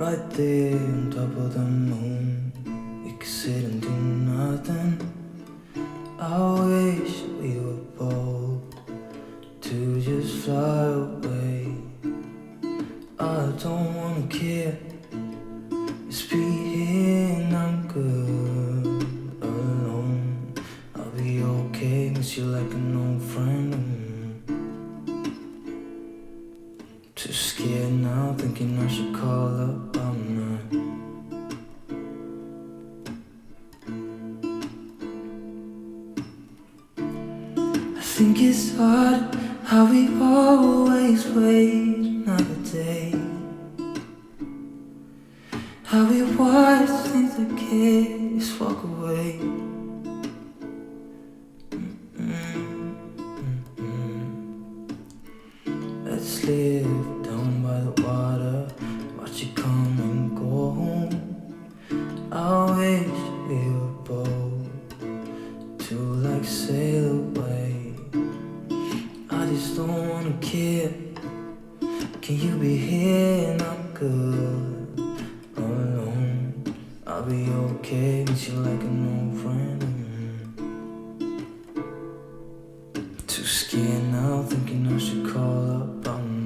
right there on top of the moon. We could sit and do nothing. I wish we were bold to just fly away. I don't wanna care. Just be here and I'm good alone. I'll be okay, miss you like an old friend. Too scared now, thinking I should call up. I'm not. I think it's hard how we always wait another day. How we watch things that can't just walk away. Let's live down by the water, watch it come and go home. I wish we were bold to like sail away. I just don't wanna care. Can you be here and I'm good alone? I'll be okay, miss you like an old friend. Too scared now, thinking I should call up. I'm